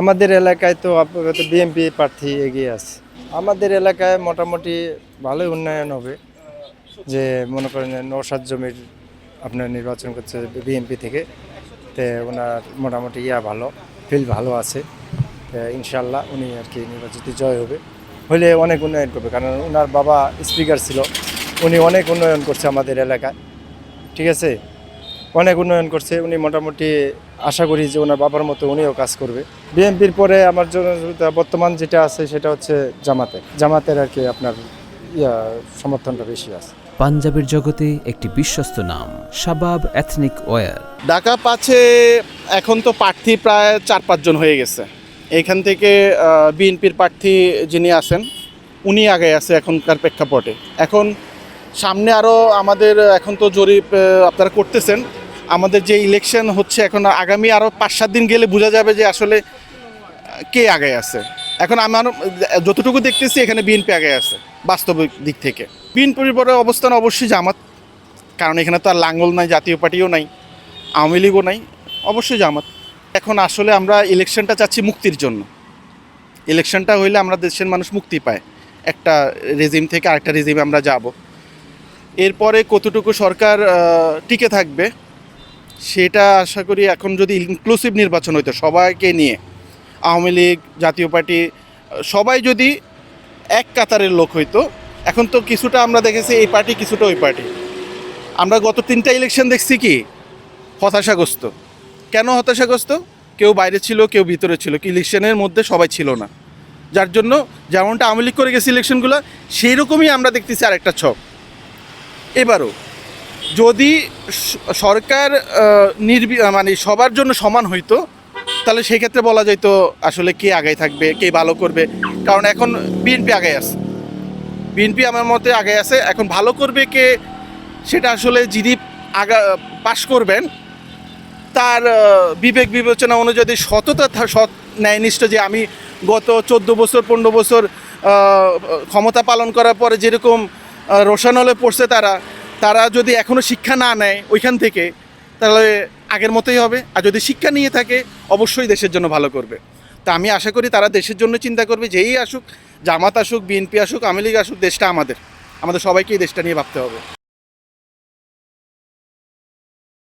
আমাদের এলাকায় তো আপাতত বিএনপি প্রার্থী এগিয়ে আছে। আমাদের এলাকায় মোটামুটি ভালোই উন্নয়ন হবে। যে মনে করেন যে নওশাদ জমির আপনার নির্বাচন করছে বিএনপি থেকে, তো ওনার মোটামুটি ভালো, ফিল্ড ভালো আছে। তো ইনশাল্লাহ উনি আর কি নির্বাচিত জয় হবে, হলে অনেক উন্নয়ন করবে। কারণ ওনার বাবা স্পিকার ছিল, উনি অনেক উন্নয়ন করছে আমাদের এলাকায়, ঠিক আছে, অনেক উন্নয়ন করছে উনি। মোটামুটি আশা করি যে ওনার বাবার মতো উনিও কাজ করবে। বিএনপির পরে আমার জন্য বর্তমান যেটা আছে সেটা হচ্ছে জামাতের আর কি আপনার সমর্থনটা বেশি আছে। পাঞ্জাবের জগতে একটি বিশ্বস্ত নাম, শাবাব এথনিক ওয়্যার। ঢাকা পাঁচে এখন তো প্রার্থী প্রায় 4-5 জন হয়ে গেছে। এখান থেকে বিএনপির প্রার্থী যিনি আছেন উনি আগে আছে এখনকার প্রেক্ষাপটে। এখন সামনে আরও আমাদের এখন তো জরিপ আপনারা করতেছেন, আমাদের যে ইলেকশন হচ্ছে এখন আগামী আরও 5-7 দিন গেলে বোঝা যাবে যে আসলে কে আগে আছে। এখন আমার যতটুকু দেখতেছি এখানে বিএনপি আগে আছে বাস্তবিক দিক থেকে। বিএনপির পরে অবস্থান অবশ্যই জামাত, কারণ এখানে তো আর লাঙ্গল নাই, জাতীয় পার্টিও নাই, আওয়ামী লীগও নাই, অবশ্যই জামাত। এখন আসলে আমরা ইলেকশনটা চাচ্ছি মুক্তির জন্য। ইলেকশনটা হইলে আমরা দেশের মানুষ মুক্তি পায়, একটা রেজিম থেকে আরেকটা রেজিমে আমরা যাব। এরপরে কতটুকু সরকার টিকে থাকবে সেটা আশা করি। এখন যদি ইনক্লুসিভ নির্বাচন হইতো সবাইকে নিয়ে, আওয়ামী লীগ, জাতীয় পার্টি সবাই যদি এক কাতারের লোক হইতো। এখন তো কিছুটা আমরা দেখেছি এই পার্টি, কিছুটা ওই পার্টি। আমরা গত 3টা ইলেকশন দেখছি কি হতাশাগ্রস্ত। কেন হতাশাগ্রস্ত? কেউ বাইরে ছিল, কেউ ভিতরে ছিল, কি ইলেকশনের মধ্যে সবাই ছিল না। যার জন্য যেমনটা আওয়ামী লীগ করে গেছে ইলেকশনগুলো, সেই রকমই আমরা দেখতেছি আরেকটা ছক এবারও। যদি সরকার মানে সবার জন্য সমান হইতো, তাহলে সেই ক্ষেত্রে বলা যাইতো আসলে কে আগায় থাকবে, কে ভালো করবে। কারণ এখন বিএনপি আগায় আছে, বিএনপি আমার মতে আগায় আছে। এখন ভালো করবে কে, সেটা আসলে যিনি পাশ করবেন তার বিবেক বিবেচনা অনুযায়ী সততা, সৎ ন্যায়নিষ্ঠ, যে আমি গত 14 বছর 15 বছর ক্ষমতা পালন করার পরে যেরকম রোশানলে পড়ছে তারা যদি এখনও শিক্ষা না নেয় ওইখান থেকে, তাহলে আগের মতোই হবে। আর যদি শিক্ষা নিয়ে থাকে অবশ্যই দেশের জন্য ভালো করবে। তা আমি আশা করি তারা দেশের জন্য চিন্তা করবে। যেই আসুক, জামাত আসুক, বিএনপি আসুক, আওয়ামী লীগ আসুক, দেশটা আমাদের সবাইকেই দেশটা নিয়ে ভাবতে হবে।